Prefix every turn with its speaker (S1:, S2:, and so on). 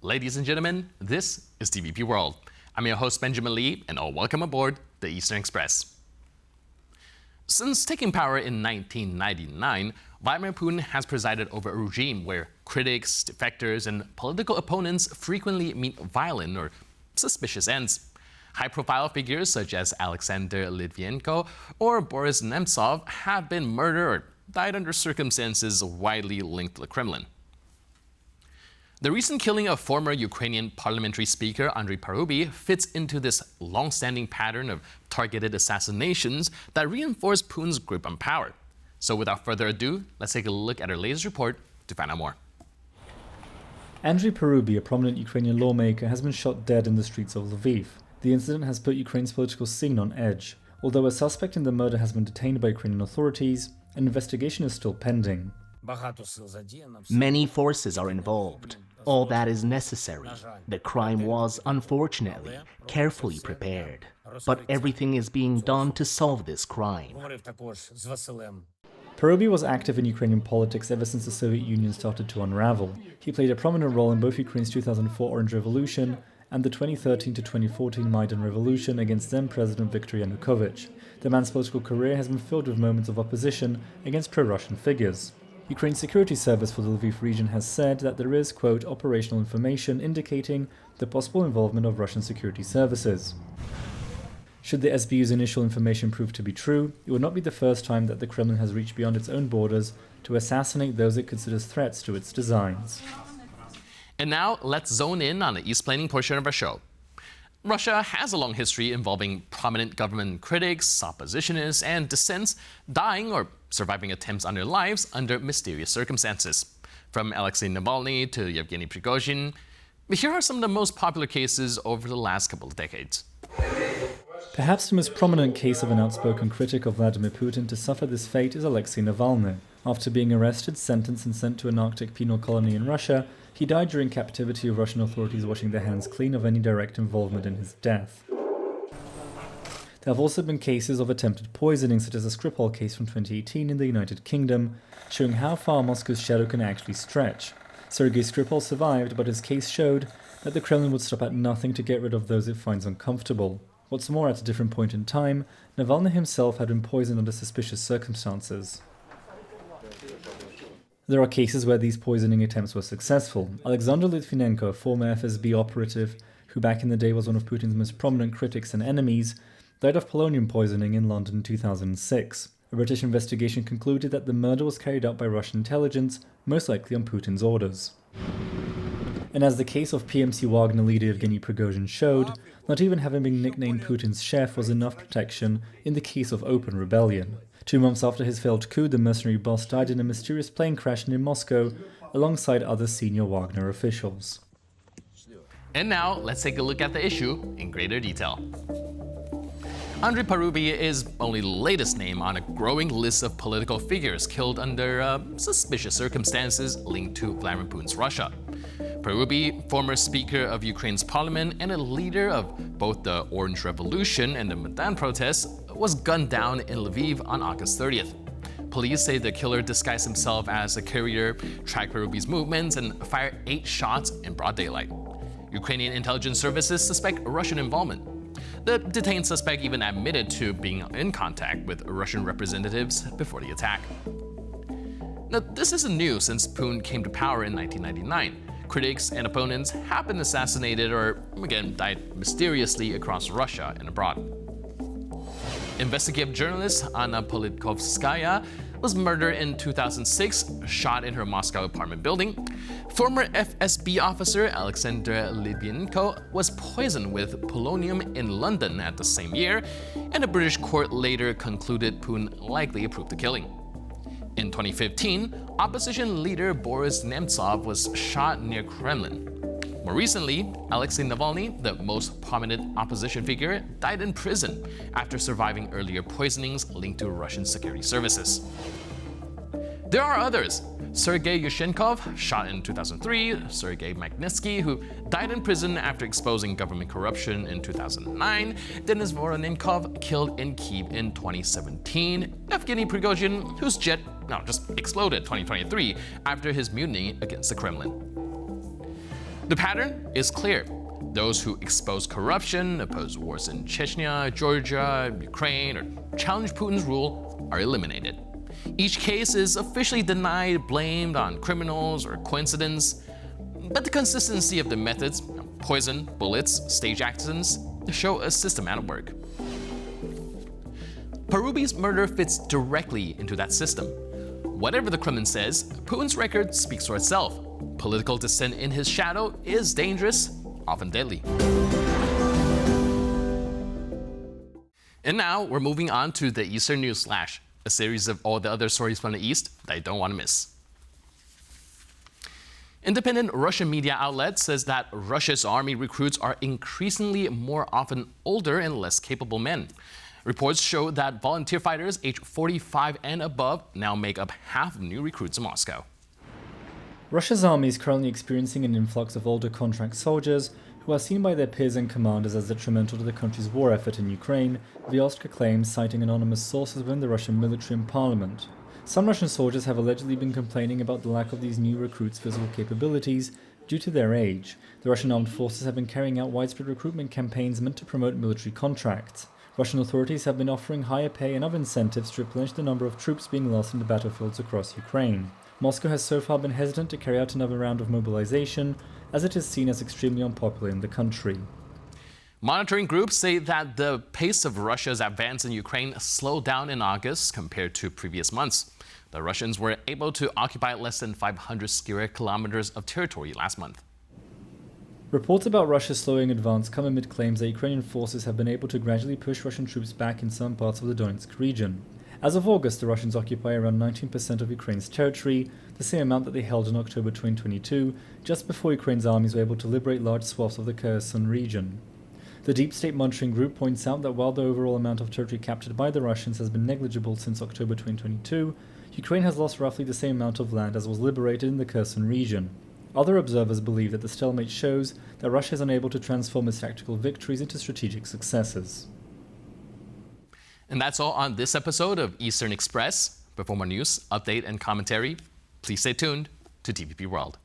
S1: Ladies and gentlemen, this is TVP World. I'm your host Benjamin Lee, and welcome aboard the Eastern Express. Since taking power in 1999, Vladimir Putin has presided over a regime where critics, defectors, and political opponents frequently meet violent or suspicious ends. High-profile figures such as Alexander Litvinenko or Boris Nemtsov have been murdered or died under circumstances widely linked to the Kremlin. The recent killing of former Ukrainian parliamentary speaker Andriy Parubiy fits into this long-standing pattern of targeted assassinations that reinforce Putin's grip on power. So without further ado, let's take a look at our latest report to find out more.
S2: Andre Perubi, a prominent Ukrainian lawmaker, has been shot dead in the streets of Lviv. The incident has put Ukraine's political scene on edge. Although a suspect in the murder has been detained by Ukrainian authorities, an investigation is still pending.
S3: Many forces are involved. All that is necessary. The crime was, unfortunately, carefully prepared. But everything is being done to solve this crime.
S2: Parubiy was active in Ukrainian politics ever since the Soviet Union started to unravel. He played a prominent role in both Ukraine's 2004 Orange Revolution and the 2013 to 2014 Maidan Revolution against then-President Viktor Yanukovych. The man's political career has been filled with moments of opposition against pro-Russian figures. Ukraine's security service for the Lviv region has said that there is, quote, operational information indicating the possible involvement of Russian security services. Should the SBU's initial information prove to be true, it would not be the first time that the Kremlin has reached beyond its own borders to assassinate those it considers threats to its designs.
S1: And now, let's zone in on the East-planning portion of our show. Russia has a long history involving prominent government critics, oppositionists, and dissents dying or surviving attempts on their lives under mysterious circumstances. From Alexei Navalny to Yevgeny Prigozhin, here are some of the most popular cases over the last couple of decades.
S2: Perhaps the most prominent case of an outspoken critic of Vladimir Putin to suffer this fate is Alexei Navalny. After being arrested, sentenced, and sent to an Arctic penal colony in Russia, he died during captivity, with Russian authorities washing their hands clean of any direct involvement in his death. There have also been cases of attempted poisoning, such as the Skripal case from 2018 in the United Kingdom, showing how far Moscow's shadow can actually stretch. Sergei Skripal survived, but his case showed that the Kremlin would stop at nothing to get rid of those it finds uncomfortable. What's more, at a different point in time, Navalny himself had been poisoned under suspicious circumstances. There are cases where these poisoning attempts were successful. Alexander Litvinenko, a former FSB operative who back in the day was one of Putin's most prominent critics and enemies, died of polonium poisoning in London in 2006. A British investigation concluded that the murder was carried out by Russian intelligence, most likely on Putin's orders. And as the case of PMC Wagner leader Yevgeny Prigozhin showed, not even having been nicknamed Putin's chef was enough protection in the case of open rebellion. 2 months after his failed coup, the mercenary boss died in a mysterious plane crash near Moscow, alongside other senior Wagner officials.
S1: And now, let's take a look at the issue in greater detail. Andriy Parubiy is only the latest name on a growing list of political figures killed under suspicious circumstances linked to Vladimir Putin's Russia. Parubiy, former Speaker of Ukraine's parliament and a leader of both the Orange Revolution and the Maidan protests, was gunned down in Lviv on August 30th. Police say the killer disguised himself as a courier, tracked Parubiy's movements, and fired 8 shots in broad daylight. Ukrainian intelligence services suspect Russian involvement. The detained suspect even admitted to being in contact with Russian representatives before the attack. Now, this isn't new since Putin came to power in 1999. Critics and opponents have been assassinated or, again, died mysteriously across Russia and abroad. Investigative journalist Anna Politkovskaya was murdered in 2006, shot in her Moscow apartment building. Former FSB officer Alexander Litvinenko was poisoned with polonium in London at the same year, and a British court later concluded Putin likely approved the killing. In 2015, opposition leader Boris Nemtsov was shot near Kremlin. More recently, Alexei Navalny, the most prominent opposition figure, died in prison after surviving earlier poisonings linked to Russian security services. There are others. Sergei Yushchenkov, shot in 2003, Sergei Magnitsky, who died in prison after exposing government corruption in 2009, Denis Voronenkov, killed in Kyiv in 2017, Yevgeny Prigozhin, whose jet just exploded 2023 after his mutiny against the Kremlin. The pattern is clear. Those who expose corruption, oppose wars in Chechnya, Georgia, Ukraine, or challenge Putin's rule are eliminated. Each case is officially denied, blamed on criminals or coincidence, but the consistency of the methods, poison, bullets, stage accidents, show a system at work. Parubi's murder fits directly into that system. Whatever the Kremlin says, Putin's record speaks for itself. Political dissent in his shadow is dangerous, often deadly. And now we're moving on to the Eastern News Flash, a series of all the other stories from the East that you don't want to miss. Independent Russian media outlet says that Russia's army recruits are increasingly more often older and less capable men. Reports show that volunteer fighters aged 45 and above now make up half of new recruits in Moscow.
S2: Russia's army is currently experiencing an influx of older contract soldiers who are seen by their peers and commanders as detrimental to the country's war effort in Ukraine, Vyoska claims, citing anonymous sources within the Russian military and parliament. Some Russian soldiers have allegedly been complaining about the lack of these new recruits' physical capabilities due to their age. The Russian armed forces have been carrying out widespread recruitment campaigns meant to promote military contracts. Russian authorities have been offering higher pay and other incentives to replenish the number of troops being lost in the battlefields across Ukraine. Moscow has so far been hesitant to carry out another round of mobilization, as it is seen as extremely unpopular in the country.
S1: Monitoring groups say that the pace of Russia's advance in Ukraine slowed down in August compared to previous months. The Russians were able to occupy less than 500 square kilometers of territory last month.
S2: Reports about Russia's slowing advance come amid claims that Ukrainian forces have been able to gradually push Russian troops back in some parts of the Donetsk region. As of August, the Russians occupy around 19% of Ukraine's territory, the same amount that they held in October 2022, just before Ukraine's armies were able to liberate large swaths of the Kherson region. The Deep State Monitoring Group points out that while the overall amount of territory captured by the Russians has been negligible since October 2022, Ukraine has lost roughly the same amount of land as was liberated in the Kherson region. Other observers believe that the stalemate shows that Russia is unable to transform its tactical victories into strategic successes.
S1: And that's all on this episode of Eastern Express. For more news, update, and commentary, please stay tuned to TVP World.